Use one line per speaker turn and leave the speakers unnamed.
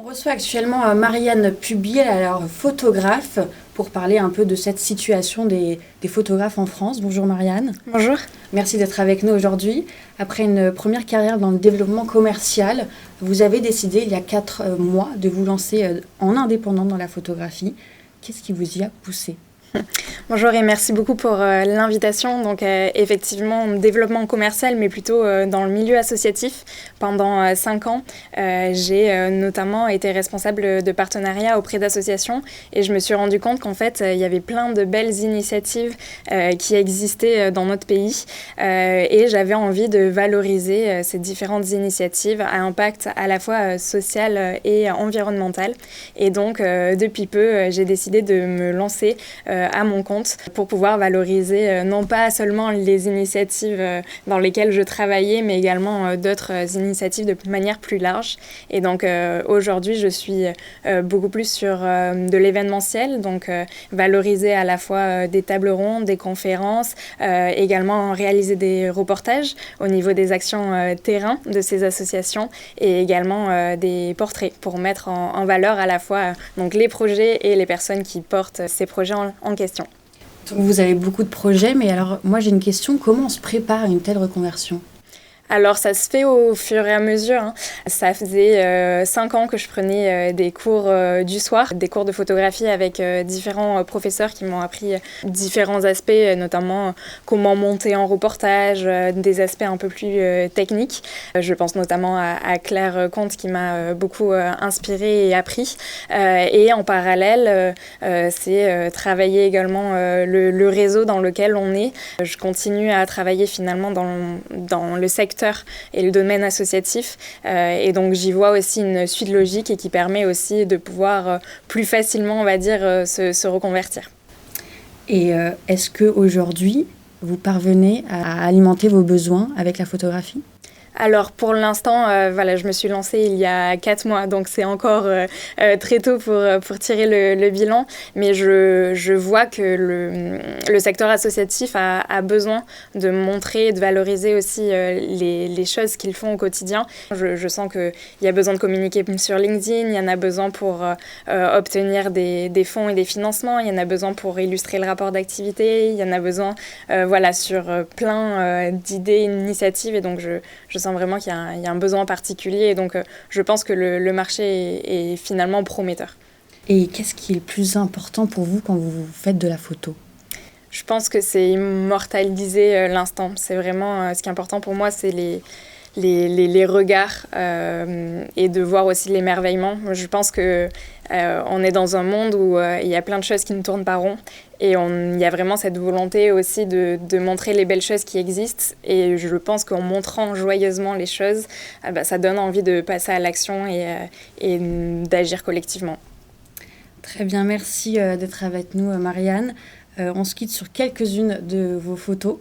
On reçoit actuellement Marianne Pubiel, alors photographe, pour parler un peu de cette situation des photographes en France. Bonjour Marianne.
Bonjour.
Merci d'être avec nous aujourd'hui. Après une première carrière dans le développement commercial, vous avez décidé il y a 4 mois de vous lancer en indépendant dans la photographie. Qu'est-ce qui vous y a poussé ?
Bonjour et merci beaucoup pour l'invitation. Donc effectivement, développement commercial, mais plutôt dans le milieu associatif. Pendant 5 ans, j'ai notamment été responsable de partenariat auprès d'associations et je me suis rendu compte qu'en fait, il y avait plein de belles initiatives qui existaient dans notre pays et j'avais envie de valoriser ces différentes initiatives à impact à la fois social et environnemental. Et donc, depuis peu, j'ai décidé de me lancer à mon compte pour pouvoir valoriser non pas seulement les initiatives dans lesquelles je travaillais, mais également d'autres initiatives de manière plus large. Et donc aujourd'hui, je suis beaucoup plus sur de l'événementiel, donc valoriser à la fois des tables rondes, des conférences, également réaliser des reportages au niveau des actions terrain de ces associations et également des portraits pour mettre en valeur à la fois donc les projets et les personnes qui portent ces projets en question.
Donc vous avez beaucoup de projets, mais alors moi j'ai une question, comment on se prépare à une telle reconversion ?
Alors ça se fait au fur et à mesure, hein. Ça faisait 5 ans que je prenais des cours du soir, des cours de photographie avec différents professeurs qui m'ont appris différents aspects, notamment comment monter en reportage, des aspects un peu plus techniques. Je pense notamment à Claire Comte qui m'a beaucoup inspirée et appris. Et en parallèle, c'est travailler également le réseau dans lequel on est. Je continue à travailler finalement dans le secteur et le domaine associatif. Et donc, j'y vois aussi une suite logique et qui permet aussi de pouvoir plus facilement, on va dire, se reconvertir.
Et est-ce qu'aujourd'hui, vous parvenez à alimenter vos besoins avec la photographie ?
Alors pour l'instant, je me suis lancée il y a 4 mois, donc c'est encore très tôt pour tirer le bilan. Mais je vois que le secteur associatif a besoin de montrer et de valoriser aussi les choses qu'ils font au quotidien. Je sens qu'il y a besoin de communiquer sur LinkedIn, il y en a besoin pour obtenir des fonds et des financements, il y en a besoin pour illustrer le rapport d'activité, il y en a besoin sur plein d'idées, d'initiatives. Et donc je sens vraiment qu'il y a un besoin particulier et donc je pense que le marché est finalement prometteur.
Et qu'est-ce qui est le plus important pour vous quand vous faites de la photo ?
Je pense que c'est immortaliser l'instant. C'est vraiment ce qui est important pour moi, c'est les regards et de voir aussi l'émerveillement. Je pense que on est dans un monde où il y a plein de choses qui ne tournent pas rond et il y a vraiment cette volonté aussi de montrer les belles choses qui existent et je pense qu'en montrant joyeusement les choses, ça donne envie de passer à l'action et d'agir collectivement.
Très bien, merci d'être avec nous Marianne. On se quitte sur quelques-unes de vos photos.